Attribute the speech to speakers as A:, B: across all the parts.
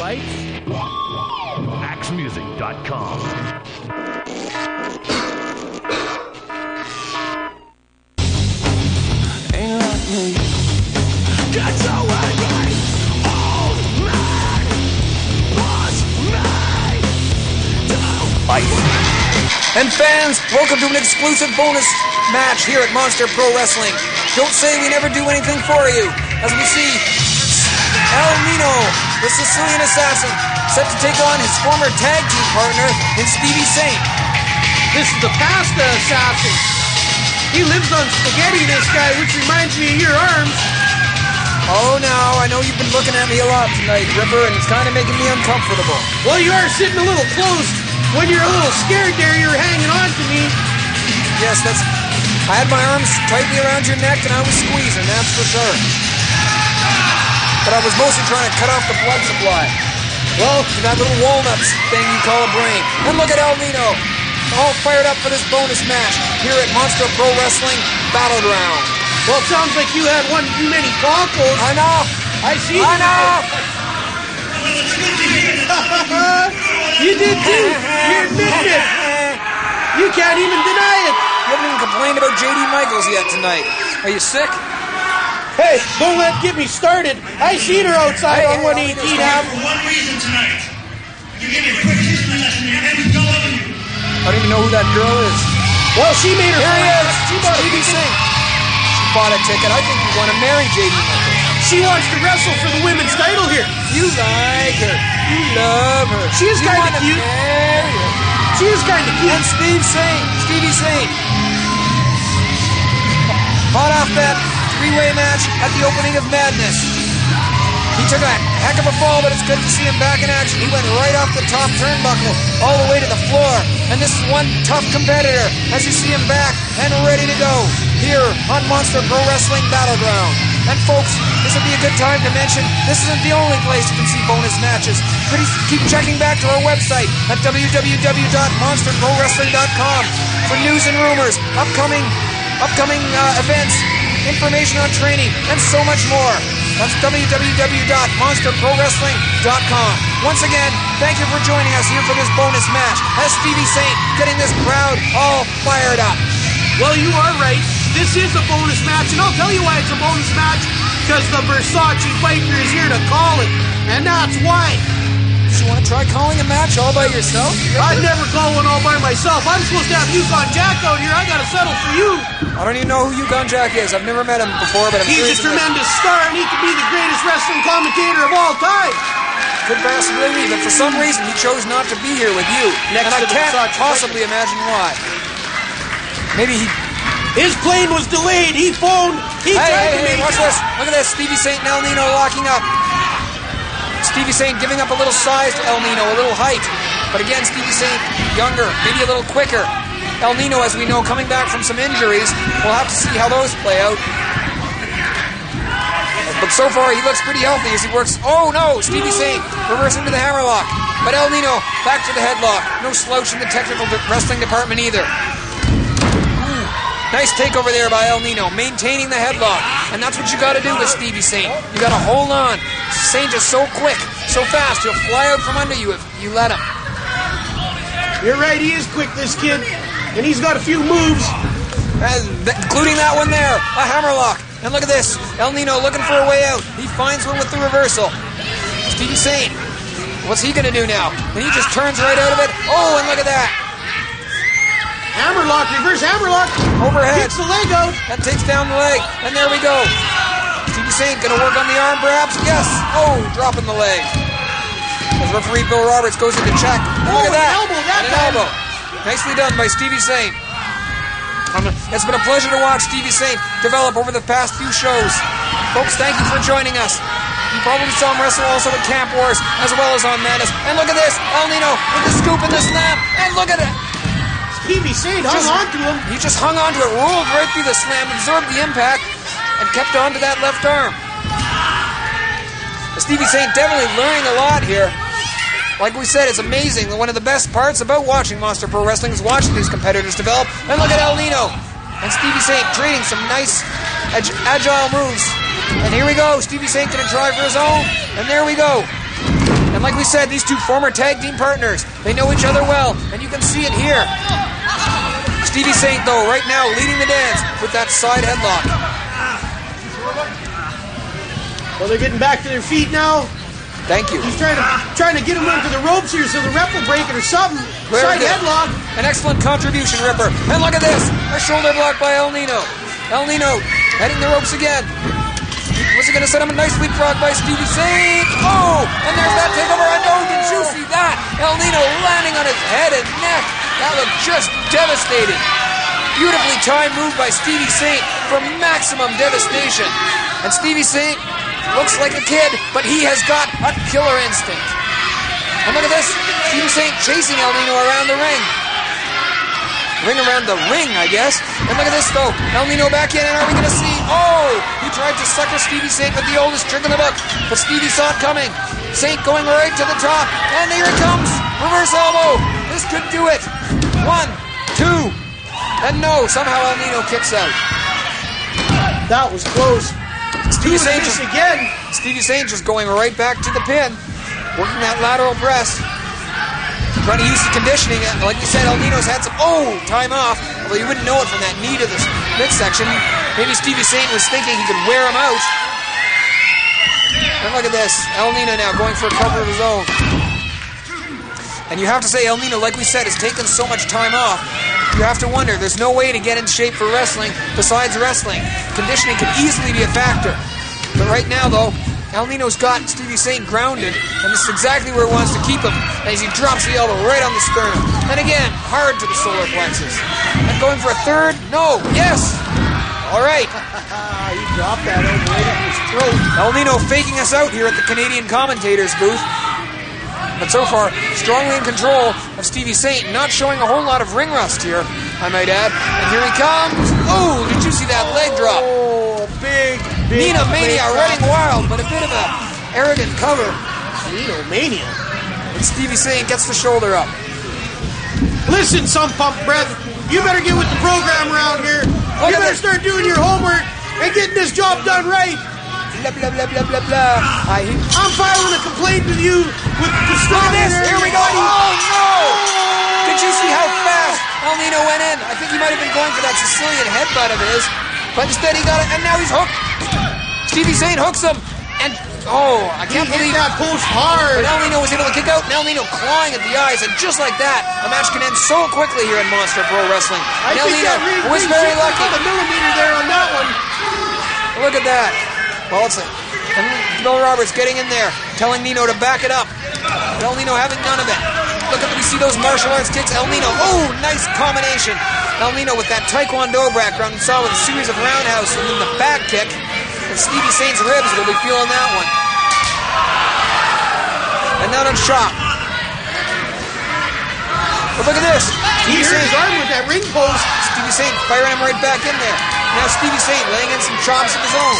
A: lights? AxeMusic.com.
B: Ain't like me.
C: Get so angry, old man, push me to
D: Ice. And fans, welcome to an exclusive bonus match here at Monster Pro Wrestling. Don't say we never do anything for you. As we see Nino, the Sicilian Assassin, set to take on his former tag team partner in Stevie Saint.
E: This is the pasta assassin. He lives on spaghetti, this guy, which reminds me of your arms.
D: Oh, now, I know you've been looking at me a lot tonight, Ripper, and it's kind of making me uncomfortable.
E: Well, you are sitting a little close. When you're a little scared there, you're hanging on to me.
D: Yes, I had my arms tightly around your neck and I was squeezing, that's for sure. But I was mostly trying to cut off the blood supply. Well, that little walnuts thing you call a brain. And look at Nino, all fired up for this bonus match here at Monster Pro Wrestling Battleground.
E: Well, it sounds like you had one too many tacos.
D: I know.
E: I see.
D: I know.
E: You did too. You're admitting it. You can't even deny it.
D: You haven't even complained about J.D. Michaels yet tonight. Are you sick?
E: Hey, don't get me started. I seen her outside on 118 Ave.
F: For one reason tonight. You give me a quick history lesson and then go over you.
D: I don't even know who that girl is.
E: Well, she made her.
D: Here he is.
E: She bought a
D: Stevie
E: ticket.
D: Saint. She bought a ticket. I think you want to marry J.D. Michaels.
E: She wants to wrestle for the women's title here.
D: You like her. You love her.
E: She is kind of cute.
D: Marry her.
E: She is kind of cute.
D: And Stevie Saint. Hot off that three-way match at the opening of Madness. He took a heck of a fall, but it's good to see him back in action. He went right off the top turnbuckle, all the way to the floor. And this is one tough competitor as you see him back and ready to go here on Monster Pro Wrestling Battleground. And folks, this would be a good time to mention, this isn't the only place you can see bonus matches. Please keep checking back to our website at www.monsterprowrestling.com for news and rumors, upcoming events, information on training, and so much more. That's www.monsterprowrestling.com. Once again, thank you for joining us here for this bonus match as Stevie Saint getting this crowd all fired up.
E: Well, you are right. This is a bonus match, and I'll tell you why it's a bonus match. Because the Versace Biker is here to call it, and that's why.
D: Do you want to try calling a match all by yourself?
E: I'd never call one all by myself. I'm supposed to have Yukon Jack out here. I gotta settle for you.
D: I don't even know who Yukon Jack is. I've never met him before, but I'm sure
E: he's a tremendous star, and he could be the greatest wrestling commentator of all time.
D: Could possibly be, but for some reason he chose not to be here with you.
E: Next
D: and I
E: to the
D: can't
E: Versace
D: possibly imagine why. Maybe he...
E: His plane was delayed. He phoned. He tried to make
D: watch this. Look at this. Stevie Saint and Nino locking up. Stevie Saint giving up a little size to Nino, a little height. But again, Stevie Saint, younger, maybe a little quicker. Nino, as we know, coming back from some injuries. We'll have to see how those play out. But so far, he looks pretty healthy as he works. Oh, no! Stevie Saint reversing to the hammerlock. But Nino back to the headlock. No slouch in the technical wrestling department either. Nice takeover there by Nino, maintaining the headlock. And that's what you got to do with Stevie Saint. You got to hold on. Saint is so quick, so fast, he'll fly out from under you if you let him.
E: You're right, he is quick, this kid. And he's got a few moves.
D: Including that one there, a hammerlock. And look at this, Nino looking for a way out. He finds one with the reversal. Stevie Saint, what's he going to do now? And he just turns right out of it. Oh, and look at that.
E: Hammerlock, reverse hammerlock.
D: Overhead.
E: Kicks the leg out.
D: That takes down the leg. And there we go. Stevie Saint going to work on the arm perhaps? Yes. Oh, dropping the leg. As referee Bill Roberts goes into check. Look at that.
E: An
D: elbow. Nicely done by Stevie Saint. It's been a pleasure to watch Stevie Saint develop over the past few shows. Folks, thank you for joining us. You probably saw him wrestle also at Camp Wars as well as on Madness. And look at this. Nino with the scoop and the slam. And look at it.
E: Stevie Saint hung on to him.
D: He just hung on to it, rolled right through the slam, absorbed the impact, and kept on to that left arm. Stevie Saint definitely learning a lot here. Like we said, it's amazing. One of the best parts about watching Monster Pro Wrestling is watching these competitors develop. And look at Nino. And Stevie Saint trading some nice, agile moves. And here we go. Stevie Saint going to try for his own. And there we go. And like we said, these two former tag team partners, they know each other well, and you can see it here. Stevie Saint, though, right now leading the dance with that side headlock.
E: Well, they're getting back to their feet now.
D: Thank you.
E: He's trying to get him into the ropes here so the ref will break it or something. Side headlock.
D: An excellent contribution, Ripper. And look at this. A shoulder block by El Nino. El Nino heading the ropes again. Was he going to set him a nice leapfrog by Stevie Saint? Oh, and there's that takeover. I know. Did you see that? El Nino landing on his head and neck. That looked just devastating. Beautifully timed move by Stevie Saint for maximum devastation. And Stevie Saint looks like a kid, but he has got a killer instinct. And look at this. Stevie Saint chasing El Nino around the ring. Around the ring, I guess. And look at this, though. El Nino back in, and are we going to see? Oh! He tried to sucker Stevie Saint with the oldest trick in the book, but Stevie saw it coming. Saint going right to the top, and here it comes. Reverse elbow. This could do it. 1, 2, and no. Somehow El Nino kicks out.
E: That was close.
D: Stevie Saint
E: again.
D: Stevie Saint just going right back to the pin, working that lateral press. Trying to use the conditioning. Like we said, El Nino's had some time off, although you wouldn't know it from that knee to the midsection. Maybe Stevie Saint was thinking he could wear him out. And look at this. El Nino now going for a cover of his own. And you have to say, El Nino, like we said, has taken so much time off. You have to wonder, there's no way to get in shape for wrestling besides wrestling. Conditioning could easily be a factor. But right now, though, El Nino's got Stevie Saint grounded, and this is exactly where he wants to keep him, as he drops the elbow right on the sternum. And again, hard to the solar plexus. And going for a third? No. Yes. All right.
E: He dropped that elbow right in his throat.
D: El Nino faking us out here at the Canadian commentators booth. But so far, strongly in control of Stevie Saint, not showing a whole lot of ring rust here, I might add. And here he comes. Oh, did you see that leg drop?
E: Oh, big
D: Nino Mania running wild, but a bit of a arrogant cover.
E: Nino Mania.
D: And Stevie Saint gets the shoulder up.
E: Listen, some pump breath. You better get with the program around here. You better start doing your homework and getting this job done right.
D: Blah, blah, blah, blah, blah, blah.
E: I'm filing a complaint with you with the
D: Stallions. Here we go. Oh, no. Did you see how fast El Nino went in? I think he might have been going for that Sicilian headbutt of his, but instead he got it, and now he's hooked. Stevie Saint hooks him, and I can't believe
E: that post hard.
D: But El Nino was able to kick out, and El Nino clawing at the eyes, and just like that, the match can end so quickly here in Monster Pro Wrestling. And El Nino was very lucky.
E: A millimeter there on that one.
D: Look at that. Well, it's and Bill Roberts getting in there, telling Nino to back it up. But El Nino having none of it. Look at we see those martial arts kicks. El Nino, nice combination. El Nino with that Taekwondo background, you saw with a series of roundhouse and then the back kick. And Stevie Saint's ribs will be feeling that one. And not on shot. But look at this.
E: He hurt his arm with that ring post.
D: Stevie Saint firing him right back in there. Now Stevie Saint laying in some chops of his own.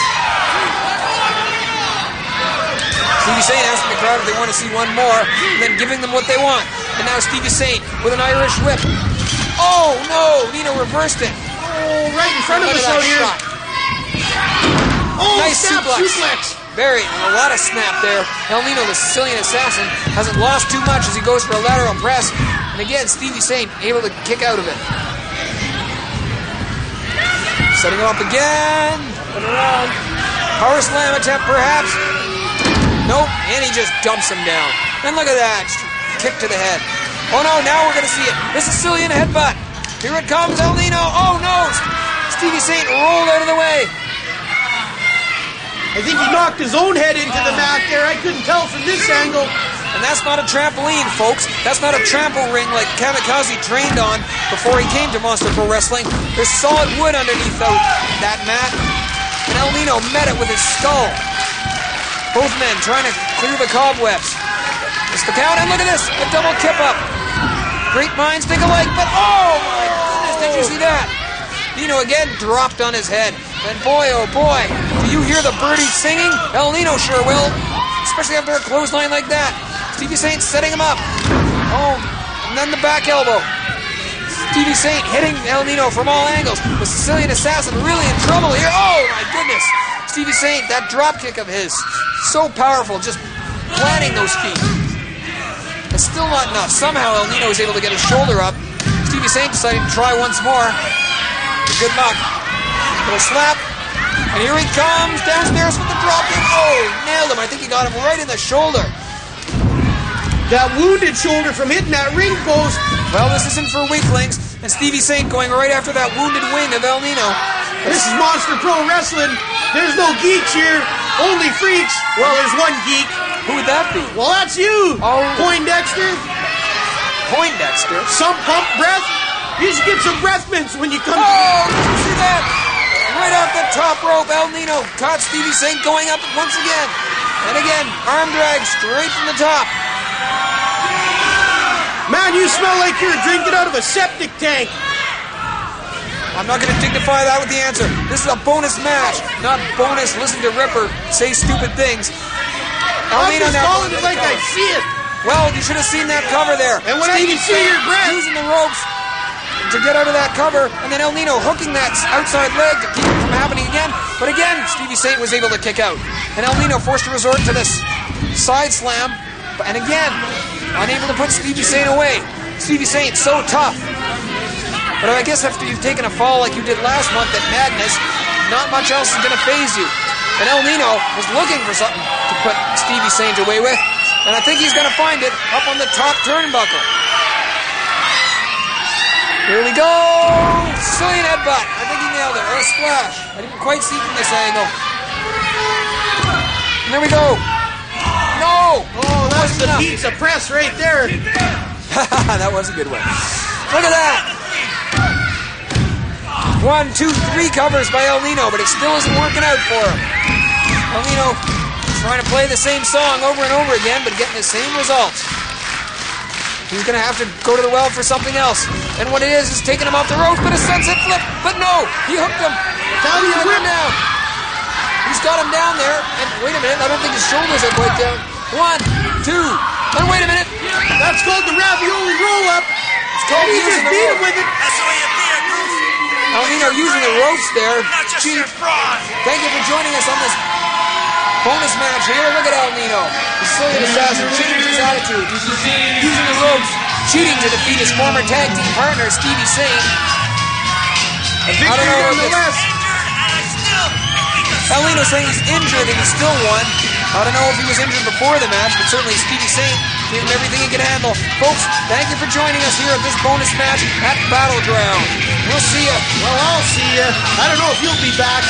D: Stevie Saint asking the crowd if they want to see one more, and then giving them what they want. And now Stevie Saint with an Irish whip. Oh, no! Nino reversed it.
E: Oh, right in front of us out here.
D: Shot.
E: Oh,
D: nice suplex. Very, a lot of snap there. El Nino, the Sicilian Assassin, hasn't lost too much as he goes for a lateral press. And again, Stevie Saint able to kick out of it. Setting him up again. Up and around. Power slam attempt, perhaps. Nope, and he just dumps him down. And look at that, just kick to the head. Oh no, now we're going to see it. The Sicilian headbutt. Here it comes, El Nino. Oh no, Stevie Saint rolled out of the way.
E: I think he knocked his own head into the mat there. I couldn't tell from this angle.
D: And that's not a trampoline, folks. That's not a trample ring like Kamikaze trained on before he came to Monster Pro Wrestling. There's solid wood underneath that mat. And El Nino met it with his skull. Both men trying to clear the cobwebs. It's the count, and look at this, a double kip up. Great minds think alike, but oh my goodness, did you see that? Nino again dropped on his head. And boy, oh boy, do you hear the birdies singing? El Nino sure will, especially after a clothesline like that. Stevie Saint setting him up. Oh, and then the back elbow. Stevie Saint hitting El Nino from all angles. The Sicilian Assassin really in trouble here. Oh my goodness. Stevie Saint, that drop kick of his, so powerful, just planting those feet. It's still not enough. Somehow El Nino was able to get his shoulder up. Stevie Saint decided to try once more. Good luck. Little slap. And here he comes downstairs with the drop kick. Oh, nailed him. I think he got him right in the shoulder.
E: That wounded shoulder from hitting that ring post.
D: Well, this isn't for weaklings. And Stevie Saint going right after that wounded wing of El Nino.
E: This is Monster Pro Wrestling. There's no geeks here, only freaks. Well, there's one geek.
D: Who would that be?
E: Well, that's you,
D: Oh.
E: Poindexter.
D: Poindexter.
E: Some pump breath. You should get some breath mints when you come.
D: Oh, did you see that? Right off the top rope, El Nino caught Stevie Saint going up once again. And again, arm drag straight from the top.
E: Man, you smell like you're drinking out of a septic tank.
D: I'm not going to dignify that with the answer. This is a bonus match, not bonus listen to Ripper say stupid things. El
E: I'm
D: Nino
E: just
D: now
E: calling it like I see it.
D: Well, you should have seen that cover there.
E: And when I can see your breath.
D: Using the ropes to get out of that cover, and then El Nino hooking that outside leg to keep it from happening again. But again, Stevie Saint was able to kick out. And El Nino forced to resort to this side slam. And again, unable to put Stevie Saint away. Stevie Saint so tough. But I guess after you've taken a fall like you did last month at Madness, not much else is going to faze you. And El Nino was looking for something to put Stevie Saint away with. And I think he's going to find it up on the top turnbuckle. Here we go! Sicilian headbutt. I think he nailed it. Or a splash. I didn't quite see from this angle. And there we go. No!
E: Oh, that's the pizza press right there.
D: That was a good one. Look at that! 1, 2, 3 covers by El Nino, but it still isn't working out for him. El Nino trying to play the same song over and over again, but getting the same results. He's going to have to go to the well for something else. And what it is taking him off the ropes, but a sunset flip. But no, he hooked him.
E: Italian whip
D: down. He's got him down there. And wait a minute, I don't think his shoulders are quite down. 1, 2, and wait a minute.
E: That's called the ravioli roll-up.
D: It's called
E: And he
D: using
E: just
D: the
E: beat
D: rope.
E: him with it.
F: That's the way you be a goofy.
D: El Nino using the ropes there.
F: Not just
D: Gee,
F: your fraud.
D: thank you for joining us on this bonus match here. Look at El Nino. The Sicilian Assassin cheating to his attitude. Using the ropes, cheating to defeat his former tag team partner, Stevie Saint.
E: A victory nonetheless.
D: El Nino saying he's injured and he still won. I don't know if he was injured before the match, but certainly Stevie Saint gave him everything he could handle. Folks, thank you for joining us here at this bonus match at Battleground. We'll see you.
E: Well, I'll see you. I don't know if you'll be back.